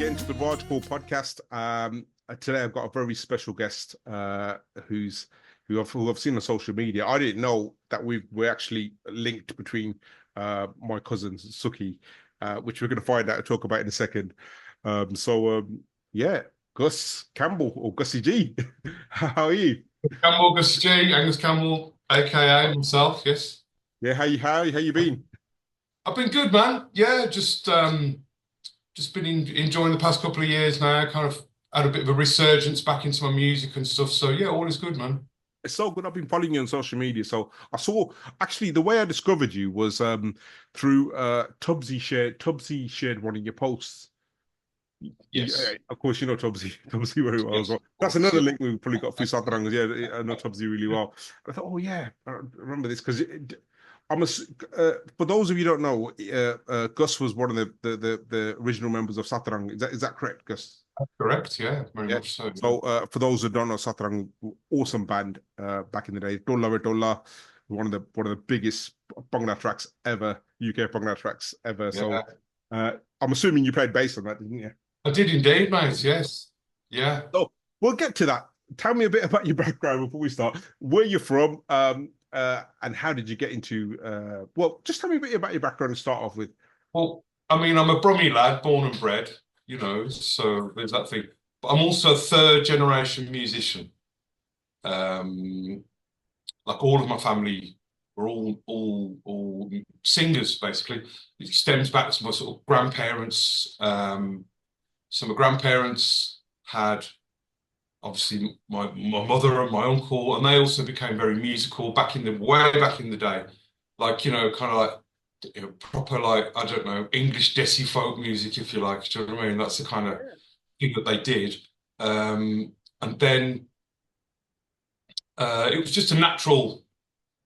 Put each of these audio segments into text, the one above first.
get into the Raj Kaul podcast. Today I've got a very special guest who I've seen on social media. I didn't know that we're actually linked between my cousins, Suki, which we're going to find out and talk about in a second. Yeah, Gus Campbell or Gussie G. How are you? Campbell, Gussie G, Angus Campbell, aka myself, yes. Yeah, how you been? I've been good, man. Yeah, just been enjoying the past couple of years now. Kind of had a bit of a resurgence back into my music and stuff. So yeah, all is good, man. It's so good. I've been following you on social media. So I saw actually the way I discovered you was through Tubbsy shared one of your posts. Yes. Yeah, of course, you know Tubbsy very well as well. That's another link we've probably got through Satrang. Yeah, I know Tubbsy really well. I thought, oh yeah, I remember this because for those of you who don't know, Gus was one of the original members of Satrang. Is that correct, Gus? Correct, yeah, very much so. So for those who don't know, Satrang, awesome band back in the day. Dolla, one of the biggest Bhangra tracks ever, UK Bhangra tracks ever. Yeah. So I'm assuming you played bass on that, didn't you? I did indeed, mate. Yes, yeah. So we'll get to that. Tell me a bit about your background before we start. Where you're from, and how did you get into? Well, just tell me a bit about your background to start off with. Well, I mean, I'm a Brummie lad, born and bred, you know, so there's that thing. But I'm also a third generation musician. Like all of my family were all singers, basically. It stems back to my sort of grandparents. So my grandparents had obviously my mother and my uncle, and they also became very musical way back in the day. Like, you know, kind of like, you know, proper, like, I don't know, English Desi folk music, if you like. Do you know what I mean? That's the kind of thing that they did. And then it was just a natural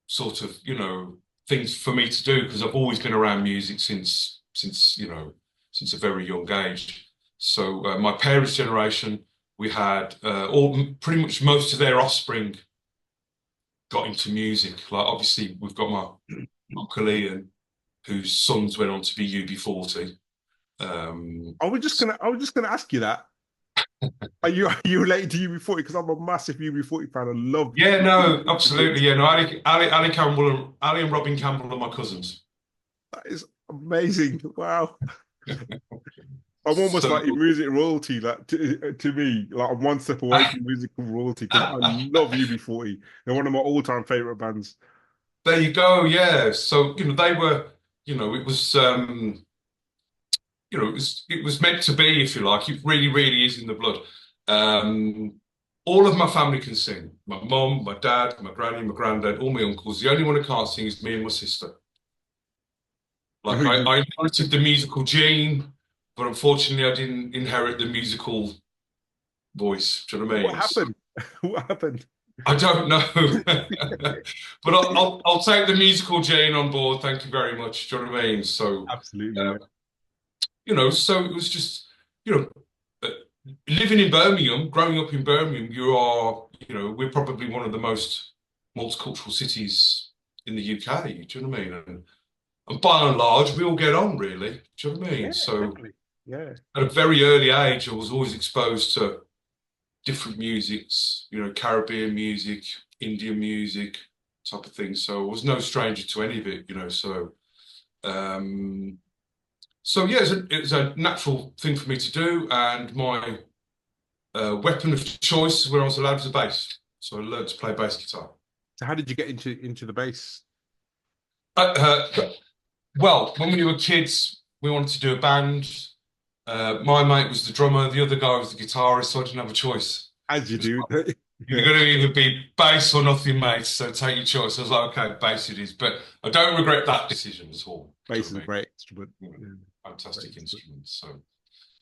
sort of, you know, things for me to do because I've always been around music since a very young age. So my parents' generation, we had pretty much most of their offspring got into music. Like obviously we've got my uncle Ian, whose sons went on to be UB40. I was just gonna ask you that. Are you related to UB40? Because I'm a massive UB40 fan. I love. Yeah, no, absolutely. Yeah, no, Ali Campbell, Ali and Robin Campbell are my cousins. That is amazing. Wow. I'm almost like in music royalty, like to me, like I'm one step away from musical royalty because I love UB40. They're one of my all-time favorite bands. There you go. Yeah. So you know they were, you know, it was, you know, it was meant to be, if you like. It really, really is in the blood. All of my family can sing. My mum, my dad, my granny, my granddad, all my uncles. The only one who can't sing is me and my sister. Like I inherited the musical gene. But unfortunately, I didn't inherit the musical voice. Do you know what I mean? What happened? What happened? I don't know. But I'll take the musical gene on board. Thank you very much. Do you know what I mean? So absolutely. You know, so it was just, you know, living in Birmingham, growing up in Birmingham, you know, we're probably one of the most multicultural cities in the UK. Do you know what I mean? And by and large, we all get on, really. Do you know what I mean? Yeah, so. Definitely. Yeah. At a very early age, I was always exposed to different musics, you know, Caribbean music, Indian music, type of thing. So I was no stranger to any of it, you know. So yeah, it was a natural thing for me to do. And my weapon of choice when I was a lad was the bass. So I learned to play bass guitar. So how did you get into the bass? Well, when we were kids, we wanted to do a band. My mate was the drummer, the other guy was the guitarist, so I didn't have a choice. As you do. You're going to either be bass or nothing, mate, so take your choice. I was like, okay, bass it is. But I don't regret that decision at all. Bass is a great instrument. Fantastic instrument.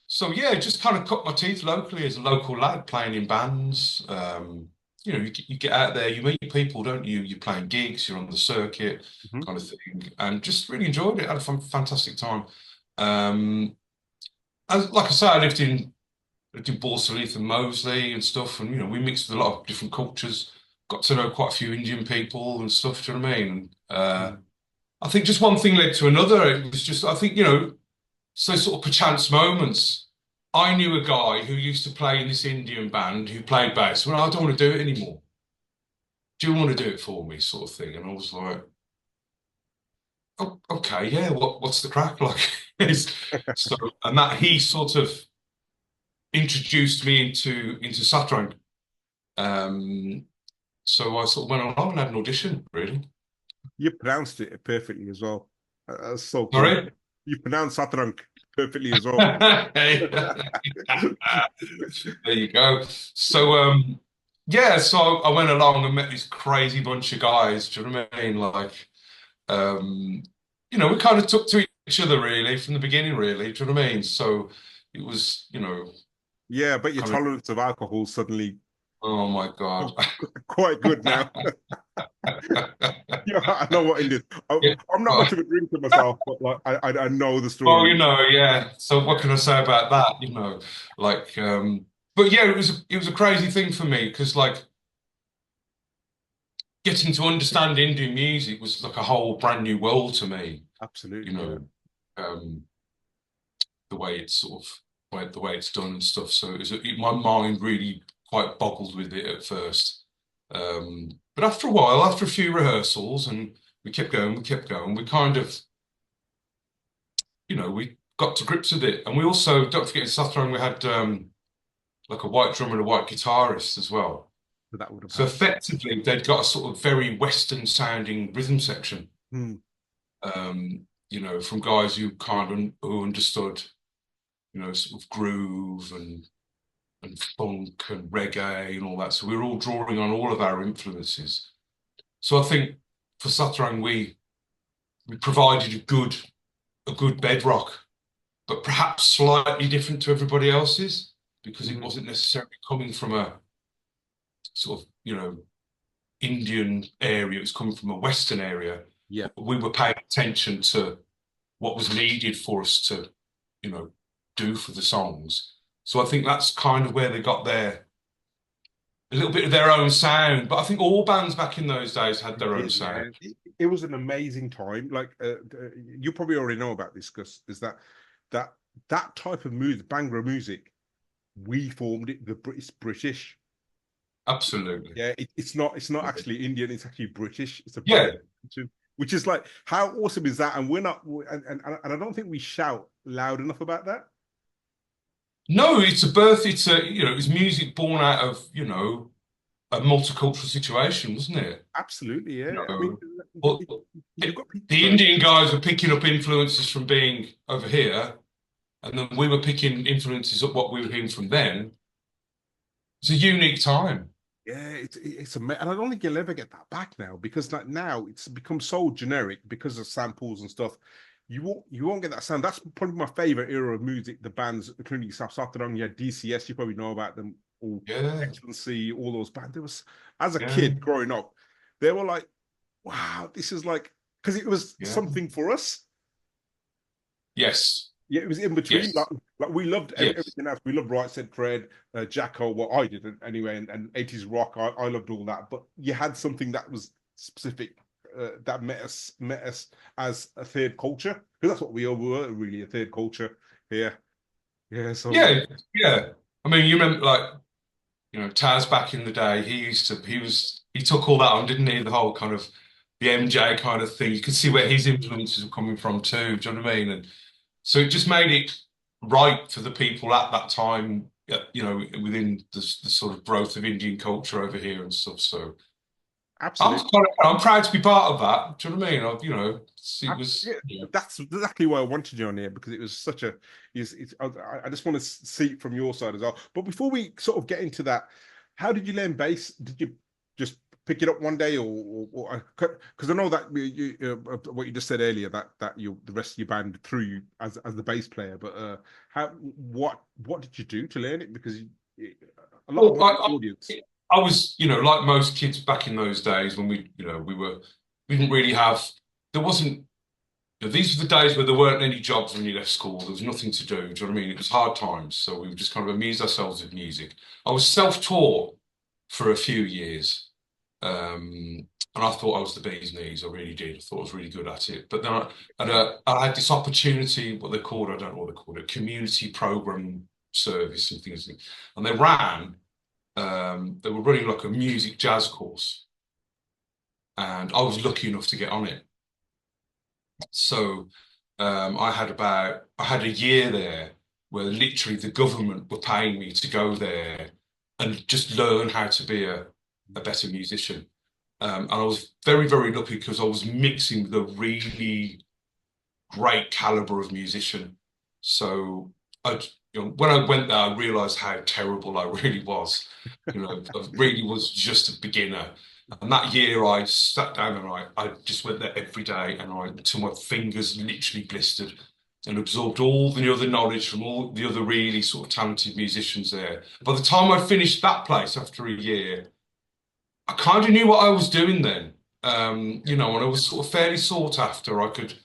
So yeah, just kind of cut my teeth locally as a local lad, playing in bands. You know, you get out there, you meet people, don't you? You're playing gigs, you're on the circuit, kind of thing. And just really enjoyed it. Had a fantastic time. Like I say, I lived in Borsalith and Moseley and stuff, and you know, we mixed with a lot of different cultures. Got to know quite a few Indian people and stuff. Do you know what I mean? I think just one thing led to another. It was just, I think, you know, so sort of perchance moments I knew a guy who used to play in this Indian band who played bass. Well, I don't want to do it anymore. Do you want to do it for me, sort of thing? And I was like, oh, okay, yeah. What's the crack like? So, and that he sort of introduced me into Satrang. Um, so I sort of went along and had an audition, really. You pronounced it perfectly as well. That's so cool. Sorry? You pronounced Satrang perfectly as well. There you go. So yeah, so I went along and met this crazy bunch of guys. Do you know what I mean? Like um we kind of took to each other really from the beginning, really. Do you know what I mean? So it was, Yeah, but your kind of, tolerance of alcohol suddenly oh my God. quite good now. Yeah, I know what it is. Yeah. I'm not much of a drinker myself, but like I know the Well, story. yeah. So what can I say about that? Like but yeah, it was a crazy thing for me because like getting to understand Indian music was like a whole brand new world to me. You Absolutely, yeah. know, um, the way it's sort of the way it's done and stuff. So my mind really quite boggled with it at first. But after a while, after a few rehearsals, and we kept going, we kind of, we got to grips with it. And we also, don't forget in Satrang, we had like a white drummer and a white guitarist as well. So that would have So helped. effectively, they'd got a sort of very Western sounding rhythm section. Hmm. From guys who understood, sort of groove and funk and reggae and all that. So we were all drawing on all of our influences. So I think for Satrang we provided a good bedrock, but perhaps slightly different to everybody else's because it Mhm. wasn't necessarily coming from a sort of, Indian area. It was coming from a Western area. Yeah. We were paying attention to what was needed for us to, you know, do for the songs. So I think that's kind of where they got a little bit of their own sound. But I think all bands back in those days had It their own did, sound. man. It was an amazing time. Like you probably already know about this, Gus, is that that type of music, Bhangra music, we formed it, the British. Absolutely. Yeah, it's not actually Indian, it's actually British. It's a Yeah. British region, which is like how awesome is that? And we're not and I don't think we shout loud enough about that. No, it's music born out of, a multicultural situation, wasn't it? Absolutely, You yeah. I mean, know, but you've got people. the Sorry. Indian guys were picking up influences from being over here, and then we were picking influences up what we were hearing from them. It's a unique time. Yeah, and I don't think you'll ever get that back now because like now it's become so generic because of samples and stuff. You won't get that sound. That's probably my favorite era of music. The bands, including Satrang, yeah, DCS, you probably know about them all. Yeah, Excellency, all those bands. There was as a yeah, kid growing up, they were like, wow, this is like because it was yeah. something for us. Yes, Yeah, it was in between. yes, Like we loved yes, everything else. We loved Right Said Fred, Jacko. Well, I didn't anyway, and 80s rock. I loved all that. But you had something that was specific that met us as a third culture because that's what we all were really, a third culture here. Yeah. So yeah, yeah. I mean, you remember, like, Taz back in the day. He took all that on, didn't he? The whole kind of the MJ kind of thing. You could see where his influences were coming from too. Do you know what I mean? And so it just made it right for the people at that time, within the sort of growth of Indian culture over here and stuff. So absolutely. I'm proud to be part of that. Do you know what I mean? It was, Yeah, that's exactly why I wanted you on here because it was such a. I just want to see it from your side as well. But before we sort of get into that, how did you learn bass? Did you just pick it up one day, or because I know that what you just said earlier that the rest of your band threw you as the bass player, but what did you do to learn it? Because a lot of well, my audience. I was, like most kids back in those days when we didn't really have, there wasn't, these were the days where there weren't any jobs when you left school. There was nothing to do. Do you know what I mean? It was hard times. So we would just kind of amuse ourselves with music. I was self-taught for a few years. And I thought I was the bee's knees. I really did. I thought I was really good at it. But then I had this opportunity, what they called, I don't know what they called it, community program service and things, and they ran. They were running like a music jazz course, and I was lucky enough to get on it. So I had a year there where literally the government were paying me to go there and just learn how to be a better musician. And I was very, very lucky because I was mixing with a really great caliber of musician. So when I went there, I realized how terrible I really was. I really was just a beginner. And that year I sat down and I just went there every day, and until my fingers literally blistered, and absorbed all the other knowledge from all the other really sort of talented musicians there. By the time I finished that place after a year, I kind of knew what I was doing then. And I was sort of fairly sought after. I could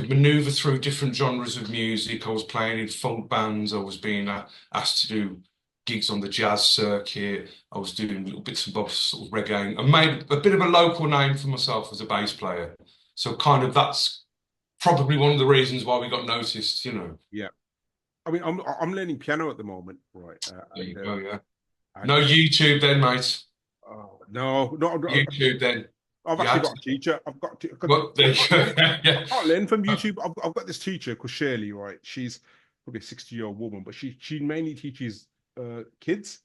maneuver through different genres of music. I was playing in funk bands. I was being asked to do gigs on the jazz circuit. I was doing little bits and bobs, sort of reggae. I made a bit of a local name for myself as a bass player. So kind of that's probably one of the reasons why we got noticed, Yeah. I mean, I'm learning piano at the moment, right? There you go, yeah. No YouTube then, mate. Oh, no, not YouTube then. I've actually got a teacher. I can't learn from YouTube. I've got this teacher called Shirley, right? She's probably a 60-year-old woman, but she mainly teaches kids.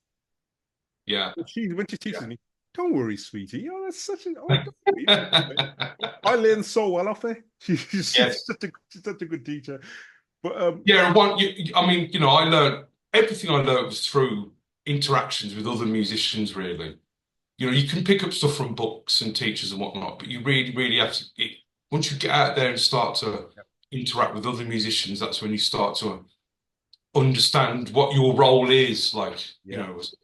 Yeah. When she teaches me, don't worry, sweetie. Oh, that's such an. I learned so well off her. She's such a good teacher. But I learned everything. I learned was through interactions with other musicians. Really, you can pick up stuff from books and teachers and whatnot, but you really, really have to. Once you get out there and start to interact with other musicians, that's when you start to understand what your role is. Like, as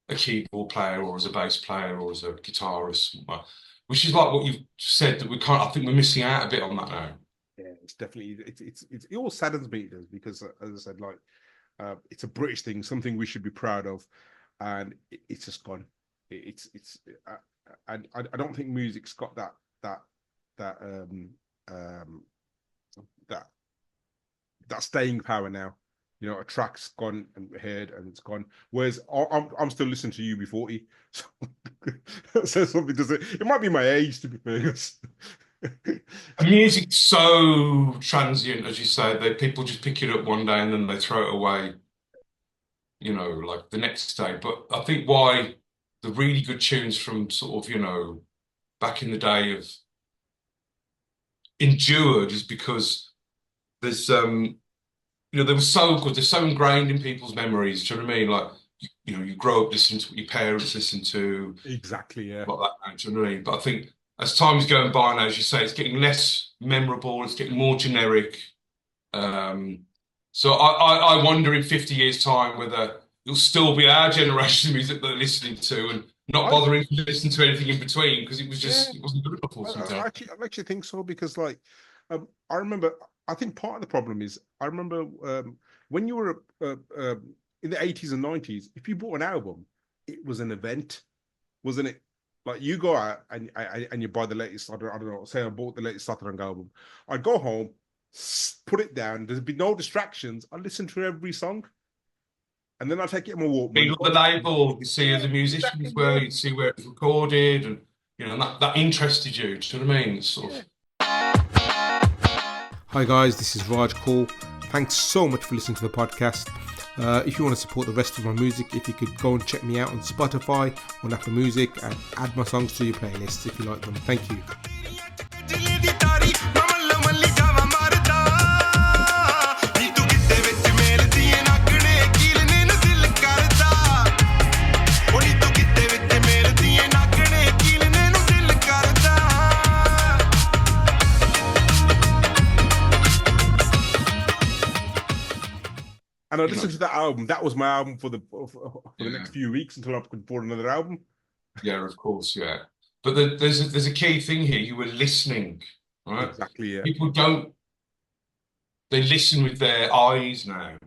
a keyboard player or as a bass player or as a guitarist, which is like what you've said, that I think we're missing out a bit on that now. Yeah, it's definitely, it all saddens me, because as I said, like, it's a British thing, something we should be proud of, and it's just gone. I don't think music's got that staying power now. A track's gone and heard and it's gone. Whereas I'm still listening to UB40. So that says something, does it? It might be my age, to be fair. Music's so transient, as you say. People just pick it up one day and then they throw it away, like the next day. But I think why the really good tunes from sort of, back in the day have endured is because there's they were so good. They're so ingrained in people's memories. Do you know what I mean? Like, you grow up listening to what your parents listen to. Exactly, yeah. Like that, do you know what I mean? But I think as time's going by now, as you say, it's getting less memorable. It's getting more generic. So I wonder in 50 years' time whether it'll still be our generation of music that they're listening to and not bothering to listen to anything in between, because it wasn't good enough. I actually think so, because like I remember. I think part of the problem is, I remember when you were in the 80s and 90s, if you bought an album, it was an event, wasn't it? Like, you go out and you buy the latest, I don't know, say I bought the latest Satrang album. I'd go home, put it down, there'd be no distractions. I'd listen to every song. And then I'd take it in my Walkman. The label, you see who the musicians were, you'd see where it was recorded, and that interested you. Do you know what I mean? It's sort of. Hi guys, this is Raj Kaul. Thanks so much for listening to the podcast. If you want to support the rest of my music, if you could go and check me out on Spotify, on Apple Music, and add my songs to your playlists if you like them. Thank you. And I listened to that album. That was my album for the next few weeks until I could afford another album. Yeah, of course, yeah. But there's a key thing here. You were listening, right? Exactly, yeah. People don't. They listen with their eyes now.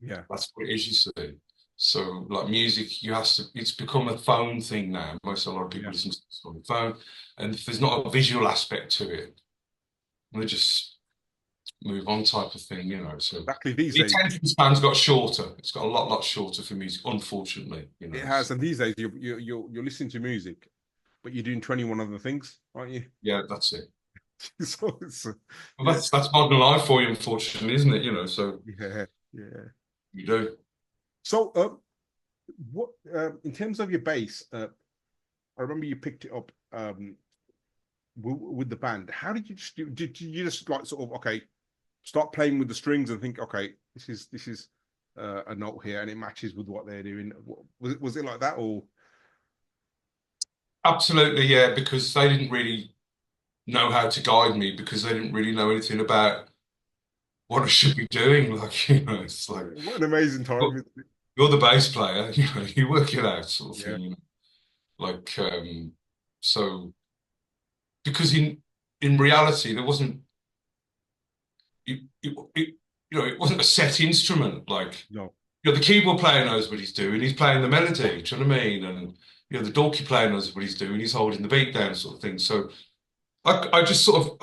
Yeah, that's what it is. You see. So, like music, it's become a phone thing now. A lot of people listen to this on the phone, and if there's not a visual aspect to it, they just move on type of thing, So Exactly these the days. attention span's got shorter. It's got a lot shorter for music, unfortunately, It has, and these days you're listening to music, but you're doing 21 other things, aren't you? Yeah, that's it. So it's Well, yeah, that's modern life for you, unfortunately, isn't it? So yeah, yeah. you do. So what in terms of your bass, I remember you picked it up with the band. How did you just do? Did you just like sort of okay, start playing with the strings and think, okay, this is a note here and it matches with what they're doing? Was it like that or? Absolutely, yeah, because they didn't really know how to guide me because they didn't really know anything about what I should be doing. Like, it's like, What an amazing well, time! you're the bass player, you work it out, sort of Yeah, thing. Like, so because in reality there wasn't it wasn't a set instrument. Like, no, the keyboard player knows what he's doing. He's playing the melody. Do you know what I mean? And the dorky player knows what he's doing. He's holding the beat down, sort of thing. So I just sort of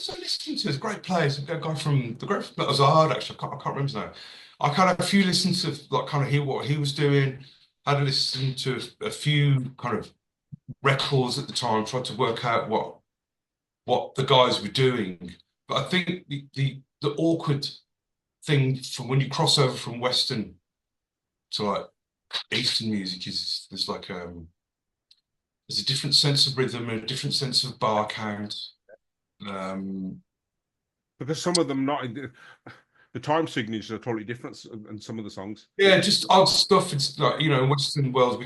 so listening to this great players, a guy from the great that was hard actually. I can't remember his name. I kind of a few listens to like kind of hear what he was doing. Had to listen to a few kind of records at the time, tried to work out what the guys were doing. But I think the awkward thing from when you cross over from Western to like Eastern music is there's a different sense of rhythm and a different sense of bar count. Um, because some of them not in the time signatures are totally different, and some of the songs. yeah, just odd stuff. It's like, in Western world,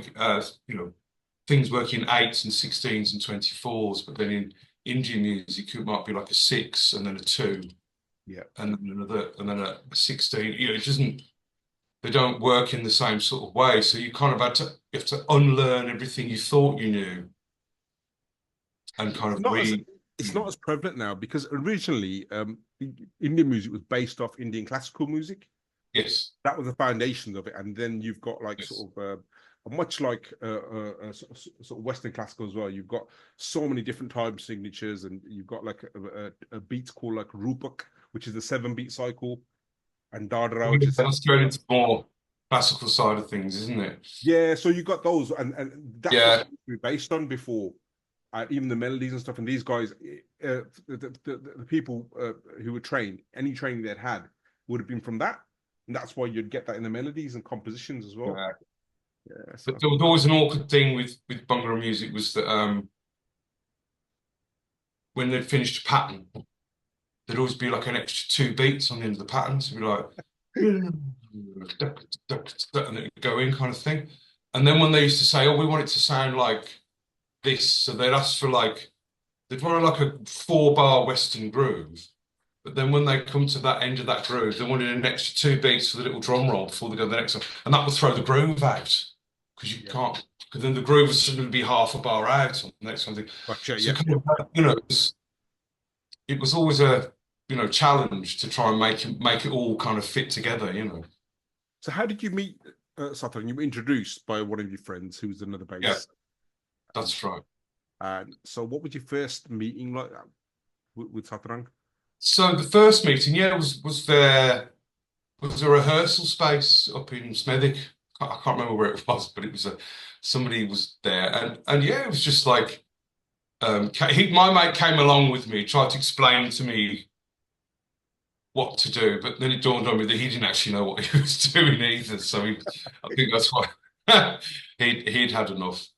things work in eights and 16s and 24s, but then in Indian music, it might be like a six and then a two, Yeah, and then another, and then a 16. It doesn't, they don't work in the same sort of way. So you kind of you have to unlearn everything you thought you knew and kind of not as it's not as prevalent now because originally Indian music was based off Indian classical music. Yes. That was the foundations of it, and then you've got like Yes. sort of much like sort of Western classical as well. You've got so many different time signatures, and you've got like a beats called like Rupak, which is the 7-beat cycle, and Dardra, which is That's going into more classical side of things, isn't it? yeah. So you got those, and that's what Yeah. we were based on before. Even the melodies and stuff, and these guys, the people who were trained, any training they'd had would have been from that, and that's why you'd get that in the melodies and compositions as well. Yeah. Yeah, so. But there was always an awkward thing with Bhangra music was that when they'd finished a pattern, there'd always be like an extra 2 beats on the end of the pattern. So it'd be like and it'd go in kind of thing. And then when they used to say, "Oh, we want it to sound like this," so they'd ask for like they'd want like a 4-bar Western groove. But then when they come to that end of that groove, they wanted an extra 2 beats for the little drum roll before they go to the next one. And that would throw the groove out because you can't, because then the groove would suddenly be half a bar out on the next one. Gotcha, So yeah. kind of, it was always a challenge to try and make it all kind of fit together. So how did you meet Satrang? You were introduced by one of your friends who's another bass. Yeah, that's right. And so what was your first meeting like with Satrang? So the first meeting, yeah, was there was a rehearsal space up in Smethwick. I can't remember where it was, but it was somebody was there, and yeah, it was just like my mate came along with me, tried to explain to me what to do, but then it dawned on me that he didn't actually know what he was doing either. So I think that's why he'd had enough.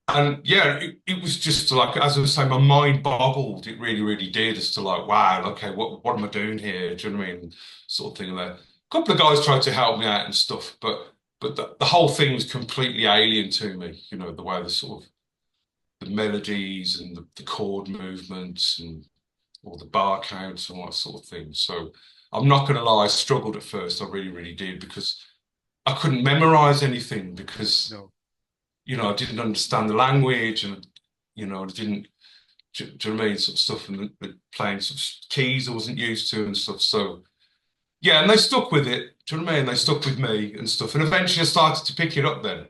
And yeah, it was just like, as I was saying, my mind boggled. It really, really did, as to like, wow, okay, what am I doing here? Do you know what I mean? Sort of thing. And a couple of guys tried to help me out and stuff, but the whole thing was completely alien to me. The way the sort of the melodies and the chord movements and all the bar counts and all that sort of thing. So I'm not going to lie, I struggled at first. I really, really did, because I couldn't memorize anything because. No. I didn't understand the language, and I didn't, do you know what I mean, sort of stuff, and playing sort of keys I wasn't used to and stuff. So yeah, and they stuck with it. Do you know what I mean? They stuck with me and stuff, and eventually I started to pick it up then.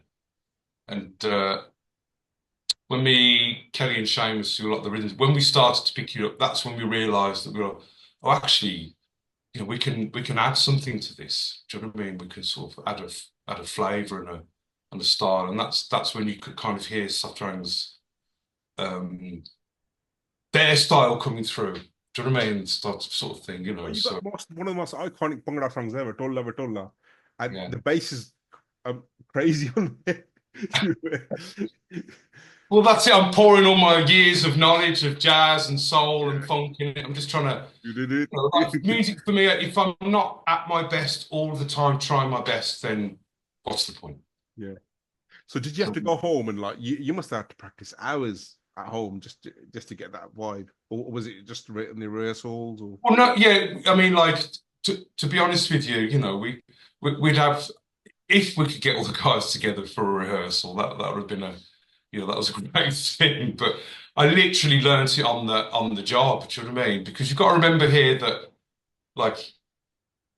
And when Kelly and Seamus, who like the rhythms, when we started to pick it up, that's when we realised that we were, oh, actually, we can add something to this. Do you know what I mean? We can sort of add a flavour and a style, and that's when you could kind of hear Satrang's their style coming through. Do you know what I mean? It's that sort of thing, Well, you got So one of the most iconic Bhangra songs ever, Tolla Tolla, and yeah. the bass is crazy on it. Well, that's it. I'm pouring all my years of knowledge of jazz and soul and Yeah, funk in it. I'm just trying to, you did it. like music for me. If I'm not at my best all the time, trying my best, then what's the point? Yeah. So did you have to go home and like you must have to practice hours at home just to get that vibe, or was it just in the rehearsals? Or Well, no, yeah. I mean, like to be honest with you, we'd have if we could get all the guys together for a rehearsal. That would have been that was a great thing. But I literally learned it on the job. Do you know what I mean? Because you've got to remember here that like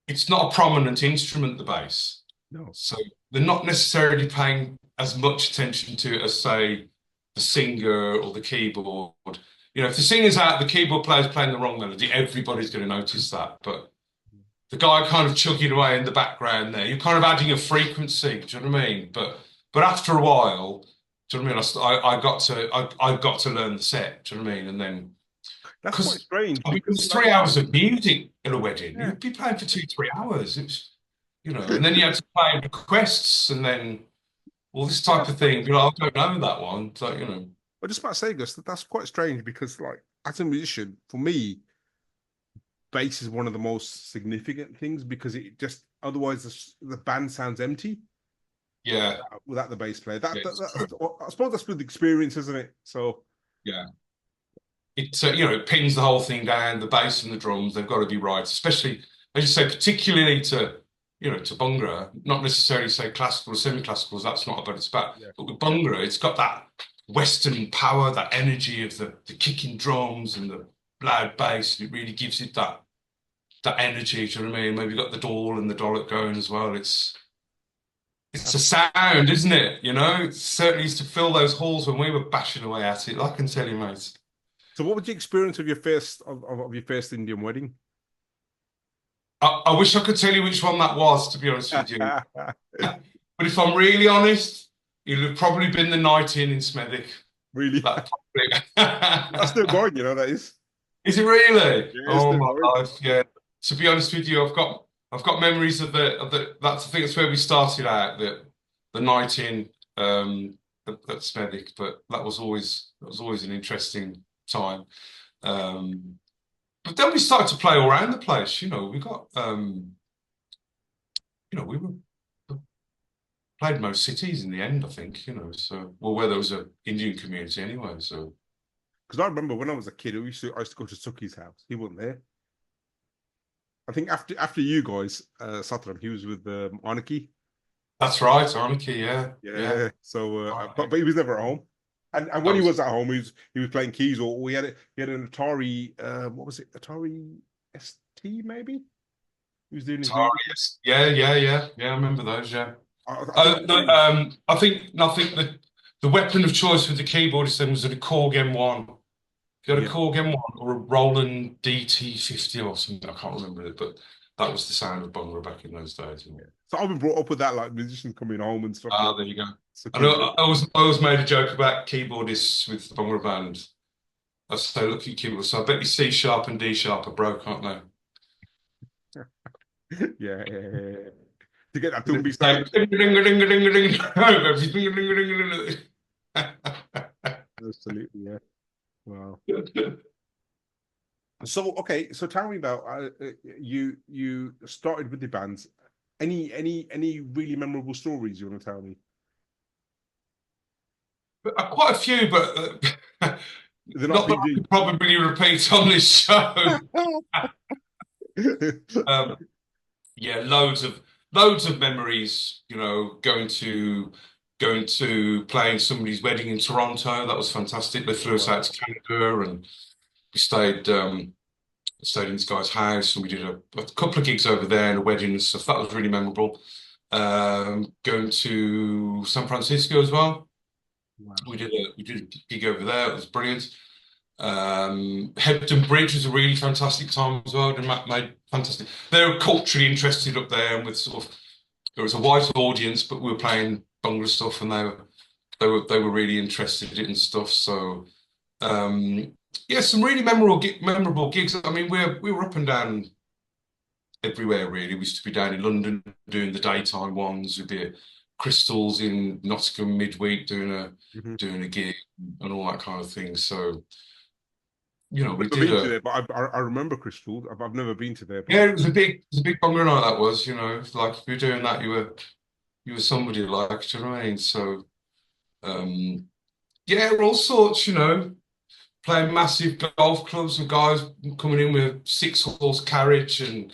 it's not a prominent instrument, the bass. no? So they're not necessarily paying as much attention to it as, say, the singer or the keyboard. If the singer's out, the keyboard player's playing the wrong melody, everybody's going to notice that. But the guy kind of chugging away in the background there, you're kind of adding a frequency, do you know what I mean? But after a while, do you know what I mean? I got to learn the set, do you know what I mean? And then That's quite strange I mean, it because was like 3 hours of music at a wedding. yeah, You'd be playing for 2, 3 hours. It was, and then you had to play requests and then all this yeah, type of thing. You're like, I don't know that one. It's like, I just about to say, Gus, that's quite strange because like as a musician, for me, bass is one of the most significant things because it just otherwise the band sounds empty yeah, without the bass player. yeah, it's true. I suppose that's with experience, isn't it? So Yeah. It pins the whole thing down. The bass and the drums, they've got to be right, especially as you say, particularly to Bhangra, not necessarily say classical or semi-classicals. That's not about it's about. yeah, But with Bhangra, it's got that Western power, that energy of the kicking drums and the loud bass. It really gives it that energy. Do you know what I mean? Maybe got the doll and the dollock going as well. It's a sound, isn't it? It certainly used to fill those halls when we were bashing away at it. I can tell you, mate. So, what was your experience of your first of your first Indian wedding? I wish I could tell you which one that was, to be honest with you. But if I'm really honest, it'll have probably been the night in Smethwick. Really? That That's still going, that is. Is it really? Yeah, it's Oh still my going. life, yeah. To be honest with you, I've got memories of the that's I think that's where we started out, the night in at Smethwick, but that was always an interesting time. But then we started to play all around the place. We got we were played most cities in the end, I think, so where there was an Indian community anyway. So Because I remember when I was a kid, I used to go to Suki's house. He wasn't there. I think after you guys, Satrang, he was with Anarchy. that's right, Anarchy, yeah. Yeah. So, Oh, but he was never at home. And when he was at home, he was playing keys, or he had an Atari. What was it? Atari ST maybe. He was doing his Atari, music. yes. Yeah. I remember those. Yeah. I think the weapon of choice with the keyboardist then was a Korg M1. You got a Yeah. Korg M1 or a Roland DT50 or something. I can't remember it, but that was the sound of Bhangra back in those days. So I've been brought up with that, like musicians coming home and stuff. There you go. So I know I always made a joke about keyboardists with the Bhangra band. I say, look at keyboards. So I bet you C sharp and D sharp are broke, aren't they? yeah. To get that tumbi sound. Absolutely, yeah. Wow. So okay, so tell me about you started with the bands. Any really memorable stories you want to tell me? Quite a few, but They're not not that I PG. could probably repeat on this show. Yeah, loads of memories. Going to playing somebody's wedding in Toronto. That was fantastic. They flew us out to Canada, and we stayed in this guy's house, and we did a couple of gigs over there and a wedding and stuff. That was really memorable. Going to San Francisco as well. Wow. We did a gig over there. It was brilliant. Hebden Bridge was a really fantastic time as well. And made fantastic. They were culturally interested up there, and with sort of there was a white audience, but we were playing Bhangra stuff, and they were really interested in stuff. So yeah, some really memorable gigs. I mean, we were up and down everywhere really. We used to be down in London doing the daytime ones. We'd be at Crystals in Nottingham midweek doing a gig and all that kind of thing. So we I've never did been to there, but I remember Crystal. I've never been to there. But... yeah, it was a big Bhangra night that was. Like if you were doing that, you were somebody like. Do you know what I mean? So yeah, all sorts. Playing massive golf clubs with guys coming in with 6-horse carriage and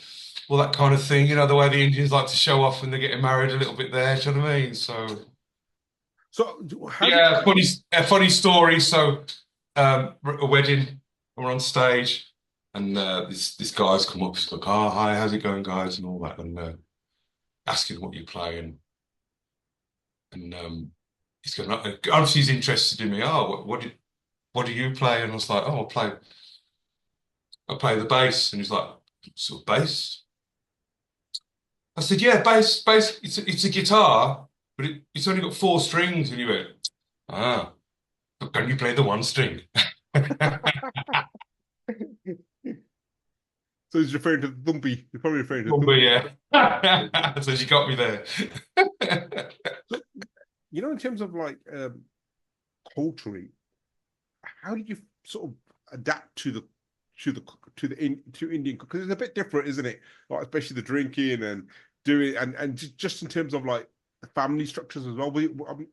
all that kind of thing. The way the Indians like to show off when they're getting married a little bit there. Do you know what I mean? So yeah, funny story. So we're at a wedding, we're on stage, and this guy's come up. He's like, "Oh, hi, how's it going, guys?" and all that, and asking what you play, and he's going, obviously he's interested in me. Oh, what do you play? And I was like, oh, I play the bass. And he's like, sort of bass? I said, yeah, bass. It's a guitar, but it's only got 4 strings. And he went, but can you play the 1 string? So he's referring to the Thumpy. He's probably referring to Thumpy, yeah. So she got me there. So, in terms of like culturally, how did you sort of adapt to Indian, because it's a bit different, isn't it? Like especially the drinking and doing and just in terms of like family structures as well.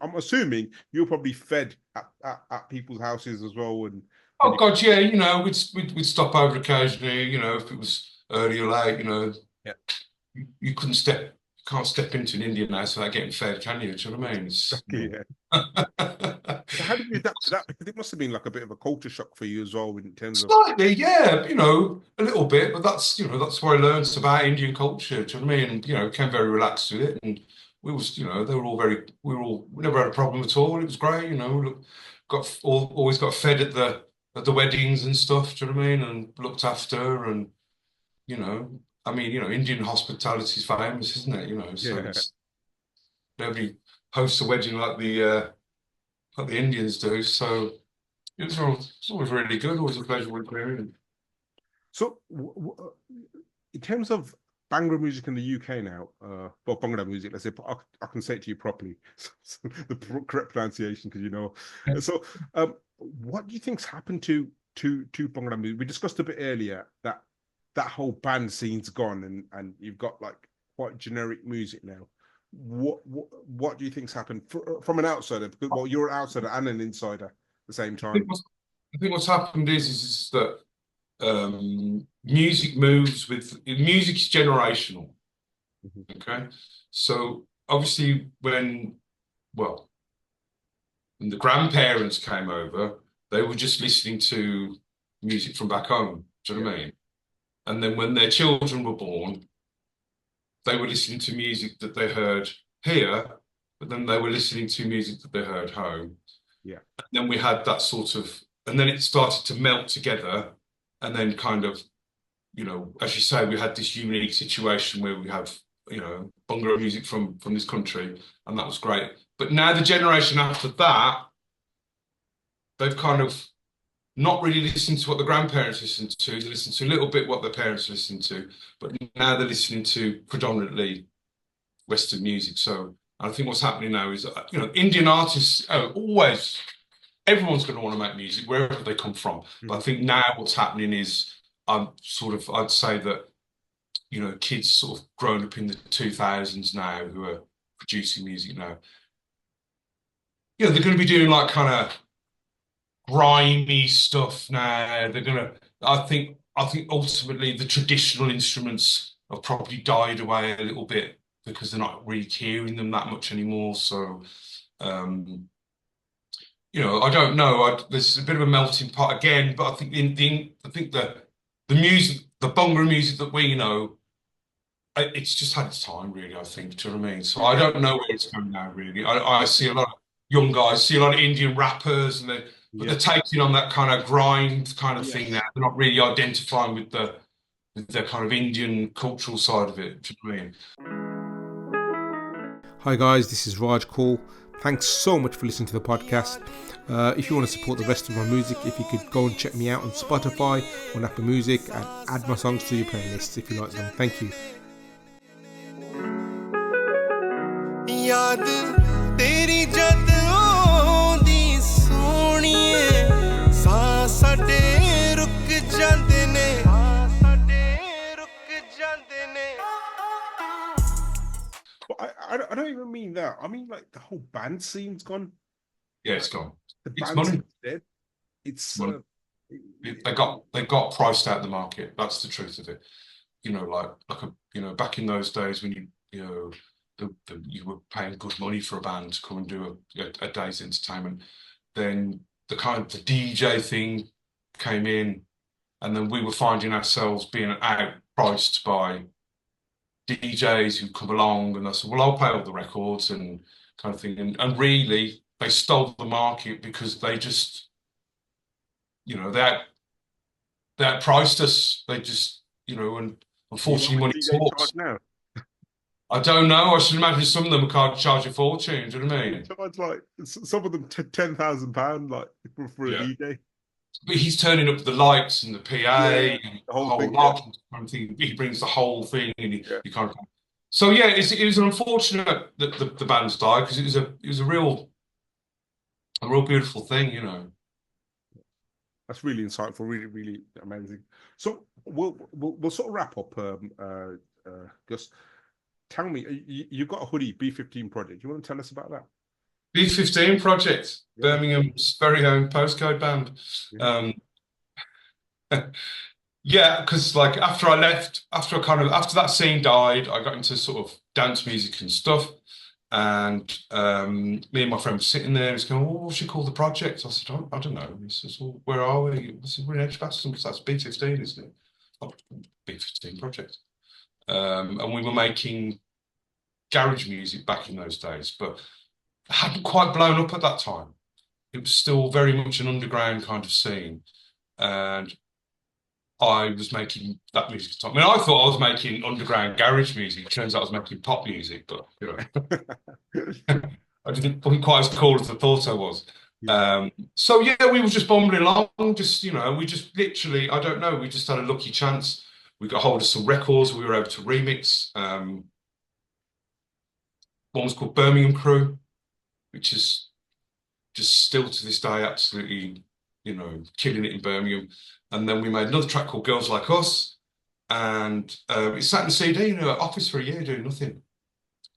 I'm assuming you're probably fed at people's houses as well. And oh God, yeah, we'd stop over occasionally. If it was early or late, yeah, you can't step into an Indian house without getting fed, can you? Do you know what I mean? Exactly, yeah. So how did you adapt to that? Because it must have been like a bit of a culture shock for you as well in terms of slightly, yeah, a little bit, but that's where I learned about Indian culture. Do you know what I mean? And became very relaxed with it, and we never had a problem at all. It was great, always got fed at the weddings and stuff. Do you know what I mean? And looked after, and Indian hospitality is famous, isn't it? So yeah. Nobody hosts a wedding like the Indians do. So it's always really good. Always a pleasure with hearing. So, in terms of Bhangra music in the UK now, well, Bhangra music, let's say, I can say it to you properly, the correct pronunciation, because So, what do you think's happened to Bhangra music? We discussed a bit earlier that whole band scene's gone, and you've got like quite generic music now. What do you think's happened from an outsider? Because, well, you're an outsider and an insider at the same time. I think what's happened is that music moves with music is generational. Okay, so obviously when the grandparents came over, they were just listening to music from back home. Do you know what I mean? And then when their children were born, they were listening to music that they heard here, but then they were listening to music that they heard home. Yeah. And then we had that sort of, and then it started to melt together, and then kind of, as you say, we had this unique situation where we have, Bhangra music from this country, and that was great. But now the generation after that, they've kind of not really listened to what the grandparents listened to. They listened to a little bit what their parents listened to, but now they're listening to predominantly Western music. So I think what's happening now is, Indian artists everyone's going to want to make music wherever they come from. But I think now what's happening is, I'd say that, kids sort of grown up in the 2000s now who are producing music now. They're going to be doing like kind of grimy stuff now. I think ultimately the traditional instruments have probably died away a little bit because they're not really hearing them that much anymore. So, I don't know. There's a bit of a melting pot again, but I think the music, the Bhangra music that we know, it's just had its time, really. I think. Do you know what I mean? So I don't know where it's going now, really. I see a lot of young guys, see a lot of Indian rappers, and but they're taking on that kind of grind kind of thing now. They're not really identifying with the kind of Indian cultural side of it. Do you know what I mean? Hi guys, this is Raj Kaul. Thanks so much for listening to the podcast. If you want to support the rest of my music, if you could go and check me out on Spotify, on Apple Music, and add my songs to your playlists if you like them. Thank you. I don't even mean that. I mean, like, the whole band scene's gone. Yeah, it's gone. The It's band money. scene's dead. It's They got priced out of the market. That's the truth of it. You know, back in those days when you were paying good money for a band to come and do a day's entertainment, then the DJ thing came in, and then we were finding ourselves being outpriced by DJs who come along, and I said, well, I'll play all the records and kind of thing. And really, they stole the market because they just, they outpriced us. They just, and unfortunately, money talks. I don't know. I should imagine some of them can't charge a fortune. Do you know what I mean? Charge like some of them £10,000 like for a DJ. But he's turning up the lights and the PA and the whole thing. Kind of thing. He brings the whole thing, and you kind of. So yeah, it was unfortunate that the band's died, because it was a real beautiful thing, That's really insightful, really, really amazing. So we'll sort of wrap up, Gus. Tell me, you've got a hoodie, B15 Project. You want to tell us about that? B15 Project, Birmingham's very own postcode band. Because like after that scene died, I got into sort of dance music and stuff. And me and my friend were sitting there. He's going, "What should we call the project?" I said, "I don't know." He says, "Well, where are we?" I said, "We're in Edgbaston, because that's B15, isn't it?" Oh, B15 Project. And we were making garage music back in those days, but it hadn't quite blown up at that time. It was still very much an underground kind of scene, and I was making that music at the time. I mean, I thought I was making underground garage music. It turns out I was making pop music, but I wasn't quite as cool as I thought I was. So yeah, we were just bumbling along. We just literally, I don't know, we just had a lucky chance. We got hold of some records. We were able to remix. One was called Birmingham Crew, which is just still to this day absolutely, killing it in Birmingham. And then we made another track called Girls Like Us, and it sat in the CD in an office for a year doing nothing.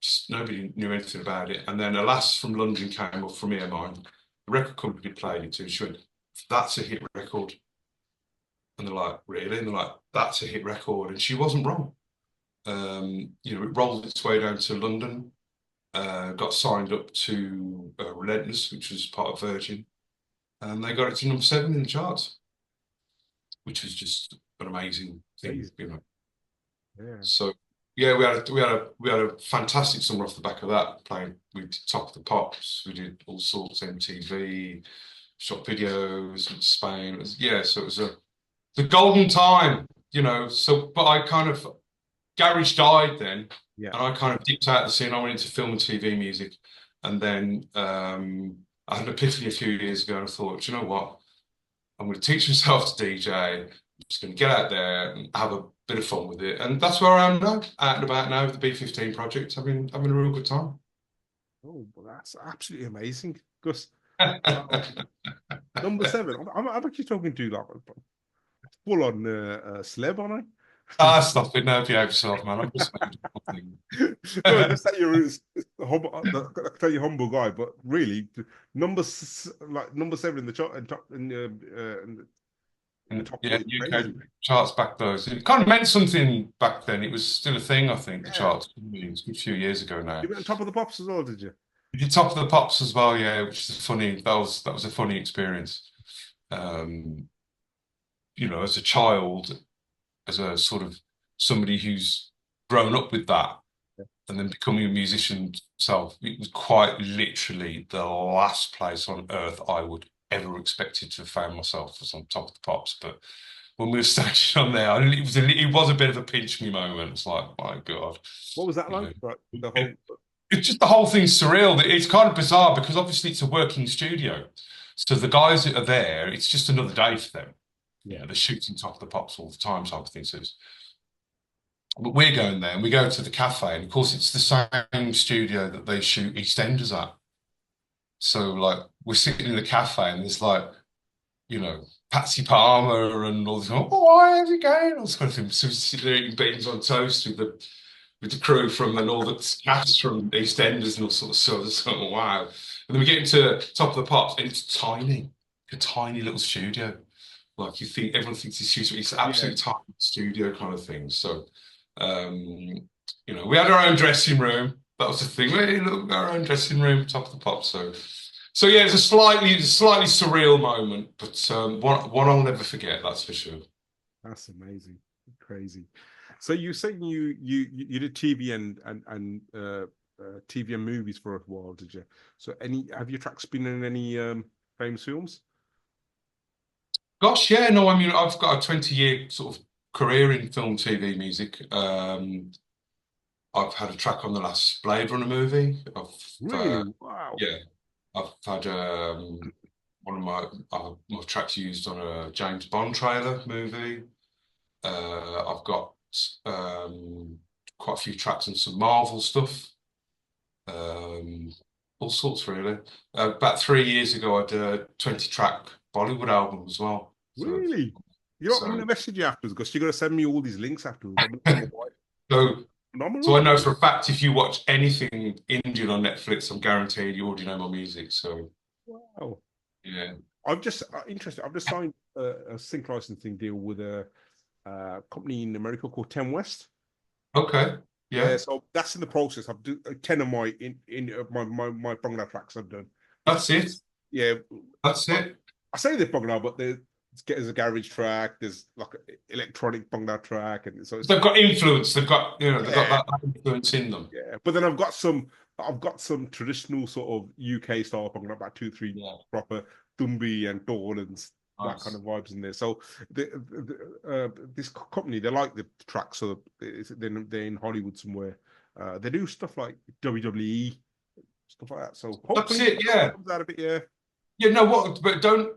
Just nobody knew anything about it. And then a lass from London came up from EMI. The record company played it to, and she went, "That's a hit record." And they're like, "Really?" And they're like, "That's a hit record." And she wasn't wrong. It rolled its way down to London, got signed up to Relentless, which was part of Virgin, and they got it to number 7 in the charts, which was just an amazing thing, Yeah. So yeah, we had a fantastic summer off the back of that. Playing, we did Top of the Pops, we did all sorts, MTV, shot videos in Spain. So it was the golden time, So, but I kind of, garage died then, and I kind of dipped out the scene. I went into film and TV music, and then I had an epiphany a few years ago, and I thought, "Do you know what? I'm going to teach myself to DJ. I'm just going to get out there and have a bit of fun with it." And that's where I am now, out and about now with the B15 Project. I've been having a real good time. Oh, well, that's absolutely amazing, Gus. Number 7. I'm actually talking to like full on celeb, aren't I? Stop it now, behave yourself, man. I'm just just say you're humble. I can tell you humble guy, but really, number 7 in the chart and top in the top. Yeah, UK charts back those. It kind of meant something back then. It was still a thing, I think. The charts, it's a few years ago now. You went on Top of the Pops as well, did you? We did Top of the Pops as well, yeah, which is funny. That was a funny experience. As a child, as a sort of somebody who's grown up with that, and then becoming a musician himself, it was quite literally the last place on earth I would ever expected to have found myself as on Top of the Pops. But when we were staging on there, it was a bit of a pinch me moment. It's like, my God. What was that You like? know, Right, the whole. it's just the whole thing's surreal. It's kind of bizarre because obviously it's a working studio. So the guys that are there, it's just another day for them. You know, they're shooting Top of the Pops all the time type of thing. So but we're going there and we go to the cafe, and of course it's the same studio that they shoot EastEnders at. So like we're sitting in the cafe and there's like, you know, Patsy Palmer and all this, oh, how's it going? All this kind of thing. So we sit there eating beans on toast with the crew from and all the cast from EastEnders and all sorts of stuff. So, wow. And then we get into Top of the Pops and it's tiny, a tiny little studio. Like you think everyone thinks it's huge, but it's absolutely tiny studio kind of thing. So you know, we had our own dressing room. That was the thing. Hey, look, our own dressing room, Top of the Pops. So yeah, it's a slightly surreal moment, but one I'll never forget. That's for sure. That's amazing, crazy. So you saying you did TV and TV and movies for a while, did you? So have your tracks been in any famous films? Gosh, yeah, no, I mean, I've got a 20-year sort of career in film, TV, music. I've had a track on the last Blade Runner movie. Really? Wow. Yeah, I've had one of my tracks used on a James Bond trailer movie. I've got quite a few tracks on some Marvel stuff. All sorts, really. About 3 years ago, I did a 20-track Bollywood album as well. Really? You know, I'm going to message you afterwards because you're going to send me all these links afterwards. So I know for a fact if you watch anything Indian on Netflix, I'm guaranteed you already know my music. So wow, yeah. I've just interested. I've just signed a sync licensing deal with a company in America called 10 West. Okay. Yeah. So that's in the process. I've done 10 of my my Bhangra tracks I've done. That's it. Yeah. That's it. I say the Bhangra, but there's a garage track. There's like an electronic Bhangra track, and so they've got influence. They've got they've got that influence in them. Yeah, but then I've got some traditional sort of UK style Bhangra, about 2-3 proper Dumbi and Dawn and that kind of vibes in there. So this company, they like the track, so they're in Hollywood somewhere. They do stuff like WWE, stuff like that. So that's it. Yeah, comes out a bit. Yeah. Yeah, no, what? But don't.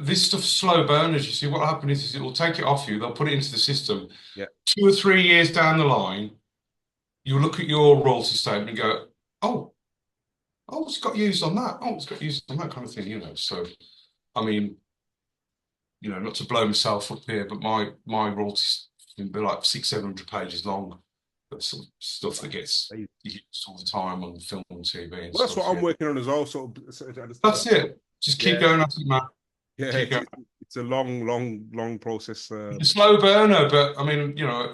This stuff's slow burners. You see, what will happen is it will take it off you. They'll put it into the system. Yeah. 2 or 3 years down the line, you look at your royalty statement and go, oh, it's got used on that. Oh, it's got used on that kind of thing. You know. So, I mean, you know, not to blow myself up here, but my royalties can be like 600-700 pages long. That's sort of stuff that gets used all the time on film and TV. And well, that's what I'm working on as well. So that's it. Just keep going at it, man. Yeah, it's a long process. It's a slow burner, but I mean, you know,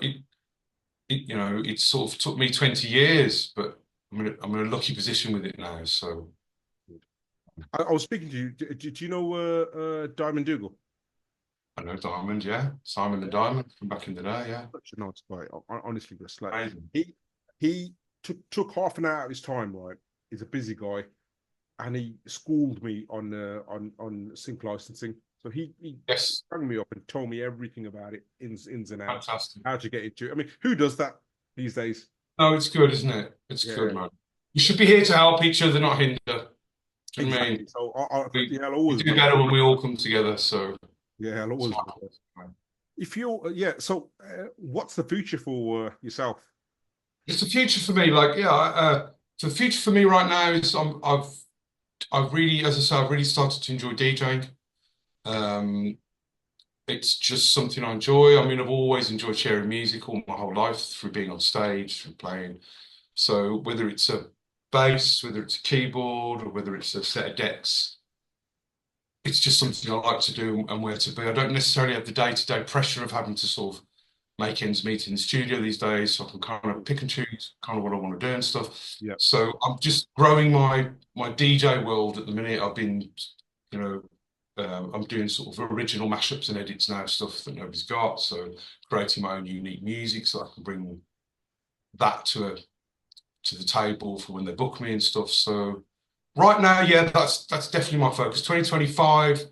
it sort of took me 20 years, but I'm in a lucky position with it now. So I was speaking to you. Do you know Diamond Dougal? I know Diamond, yeah. Simon and Diamond from back in the day, yeah. Such a nice guy. Honestly, just like he took half an hour of his time, right? He's a busy guy, and he schooled me on sync licensing. So he rang me up and told me everything about it, ins and outs. Fantastic. How to get into it. I mean, who does that these days? Oh, it's good, isn't it? It's good, man. You should be here to help each other, not hinder. Do you know what I mean? So we do better when we all come together. So yeah, I'll always. If you're so what's the future for yourself? It's the future for me. Like, so the future for me right now is I've really, as I say, I've really started to enjoy DJing. It's just something I enjoy. I mean, I've always enjoyed sharing music all my whole life through being on stage, through playing. So whether it's a bass, whether it's a keyboard, or whether it's a set of decks, it's just something I like to do and where to be. I don't necessarily have the day-to-day pressure of having to sort of make ends meet in the studio these days, so I can kind of pick and choose kind of what I want to do and stuff. Yeah. So I'm just growing my DJ world at the minute. I've been, you know, I'm doing sort of original mashups and edits now, stuff that nobody's got. So creating my own unique music so I can bring that to the table for when they book me and stuff. So Right now, yeah, that's definitely my focus. 2025,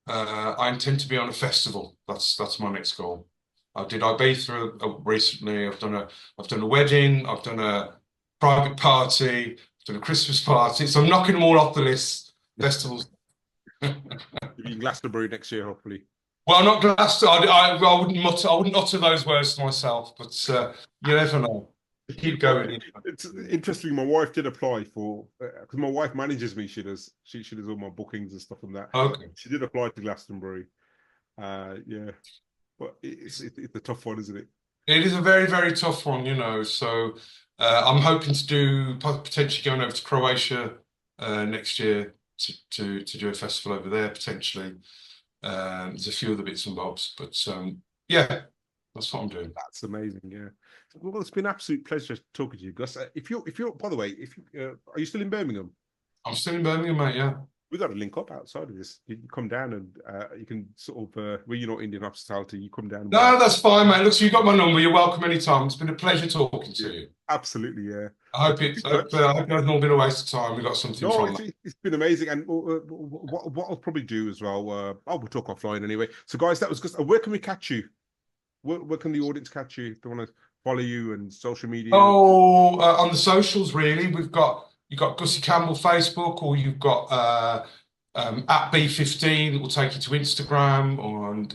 I intend to be on a festival. That's my next goal. I did Ibiza recently. I've done a wedding. I've done a private party. I've done a Christmas party. So I'm knocking them all off the list. Festivals. You'll be in Glastonbury next year, hopefully. Well, not Glasgow. I wouldn't utter those words to myself, but you never know. Keep going. It's interesting. My wife did apply for because my wife manages me. She does all my bookings and stuff like that. Okay. She did apply to Glastonbury. Yeah, but it's a tough one, isn't it? It is a very, very tough one, you know. So I'm hoping to do potentially going over to Croatia next year to do a festival over there potentially. There's a few other bits and bobs, but yeah, that's what I'm doing. That's amazing. Yeah. Well, it's been an absolute pleasure talking to you, Gus. If you're, by the way, if you are you still in Birmingham? I'm still in Birmingham, mate. Yeah. We got to link up outside of this. You can come down and you can sort of where you're not Indian hospitality, you come down. No, that's fine, mate. Look, so you got my number. You're welcome anytime. It's been a pleasure talking to you. Absolutely, yeah. I hope it hasn't all been a waste of time. We got something from that. It's been amazing. And what I'll probably do as well, we'll talk offline anyway. So, guys, that was Gus. Where can we catch you? Where can the audience catch you if they want to follow you and social media? Oh, on the socials, really. You've got Gussie Campbell Facebook, or you've got at B15 that will take you to Instagram or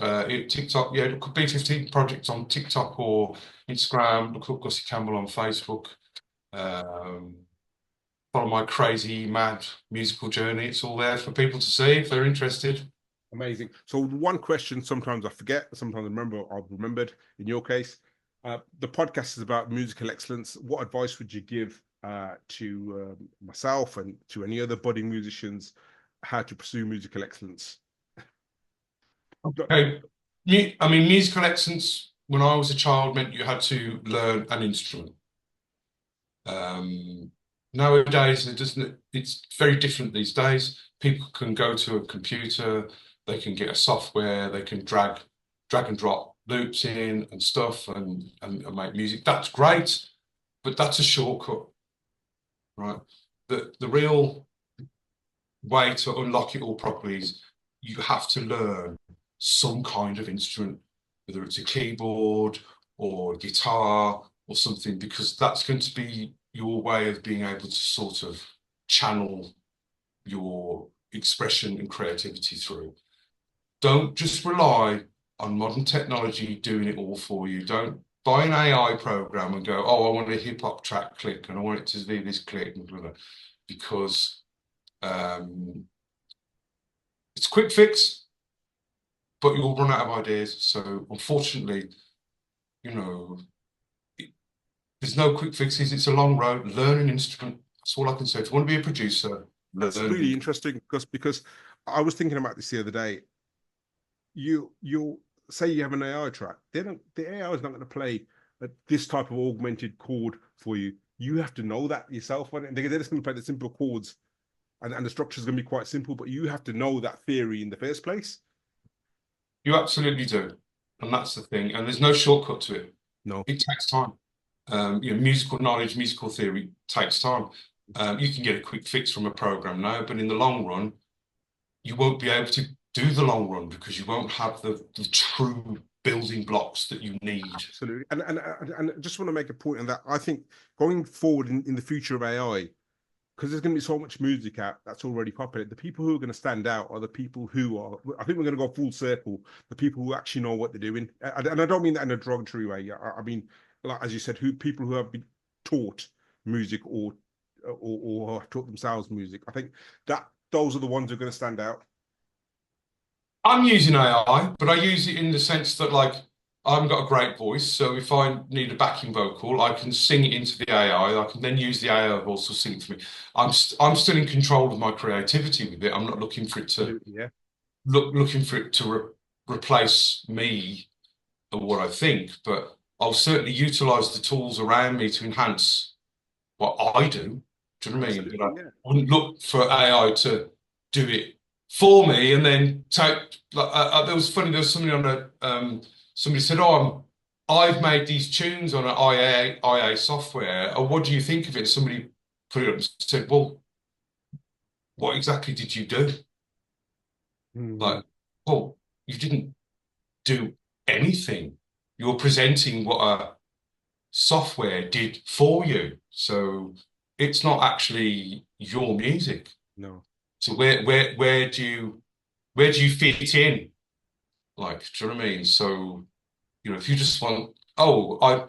TikTok. Yeah, look at B15 Project on TikTok or Instagram. Look up Gussie Campbell on Facebook. Follow my crazy, mad musical journey. It's all there for people to see if they're interested. Amazing. So one question, sometimes I forget, sometimes I remember, I've remembered in your case. The podcast is about musical excellence. What advice would you give to myself and to any other budding musicians how to pursue musical excellence? Okay. I mean, musical excellence, when I was a child, meant you had to learn an instrument. Nowadays, it's very different these days. People can go to a computer, they can get a software, they can drag and drop loops in and stuff and make music. That's great, but that's a shortcut, right? The real way to unlock it all properly is you have to learn some kind of instrument, whether it's a keyboard or guitar or something, because that's going to be your way of being able to sort of channel your expression and creativity through. Don't just rely on modern technology doing it all for you. Don't buy an AI program and go, oh, I want a hip hop track click and I want it to be this click, because it's a quick fix, but you'll run out of ideas. So unfortunately, you know, there's no quick fixes. It's a long road. Learn an instrument. That's all I can say. If you want to be a producer, that's really interesting because I was thinking about this the other day. You say you have an AI track. The AI is not going to play this type of augmented chord for you. You have to know that yourself, and they're just going to play the simple chords, and the structure is going to be quite simple. But you have to know that theory in the first place. You absolutely do, and that's the thing. And there's no shortcut to it. No, it takes time. Musical knowledge, musical theory takes time. You can get a quick fix from a program now, but in the long run, you won't be able to do the long run because you won't have the true building blocks that you need. Absolutely. And I just want to make a point on that. I think going forward in the future of AI, because there's going to be so much music out that's already popular, the people who are going to stand out are the people who are, I think we're going to go full circle, the people who actually know what they're doing. And I don't mean that in a derogatory way. I mean, like, as you said, people who have been taught music or have taught themselves music. I think that those are the ones who are going to stand out. I'm using AI, but I use it in the sense that, like, I haven't got a great voice, so if I need a backing vocal, I can sing it into the AI. I can then use the AI also sing it for me. I'm still in control of my creativity with it. I'm not looking for it to looking for it to replace me or what I think, but I'll certainly utilize the tools around me to enhance what I do. Do you know what I mean? But I wouldn't look for AI to do it for me and then take. Like, there was funny. There was somebody on a somebody said, "Oh, I've made these tunes on an IA software. What do you think of it?" Somebody put it up and said, "Well, what exactly did you do? Like, well, you didn't do anything. You're presenting what a software did for you. So it's not actually your music. No. So where do you fit in? Like, do you know what I mean? So, if you just want, oh, I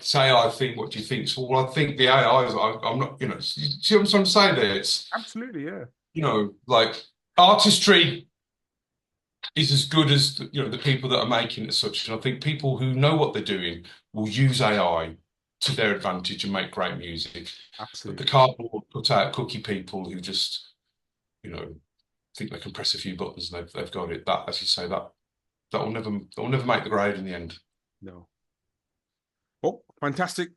think, what do you think? So, well, I think the AI is, I'm not, see what I'm trying to say there? It's, Absolutely, yeah. like artistry is as good as the people that are making it as such. And I think people who know what they're doing will use AI to their advantage and make great music. Absolutely. But the cardboard cut out cookie people who just, think they can press a few buttons and they've got it. That, as you say, that will never make the grade in the end. No. Oh, fantastic.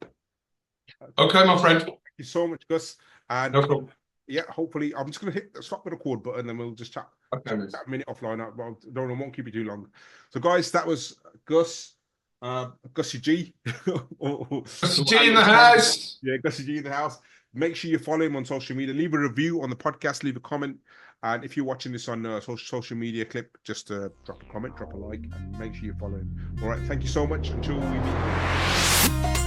Okay, my friend. Thank you so much, Gus. And no problem. Yeah, hopefully, I'm just going to hit the stop the record button and we'll just chat okay, that minute offline. I won't keep you too long. So, guys, that was Gus, Gussie G. Gussie G in the house. Yeah, Gussie G in the house. Make sure you follow him on social media. Leave a review on the podcast. Leave a comment. And if you're watching this on social media clip, just drop a comment, drop a like, and make sure you follow him. All right, thank you so much. Until we meet again.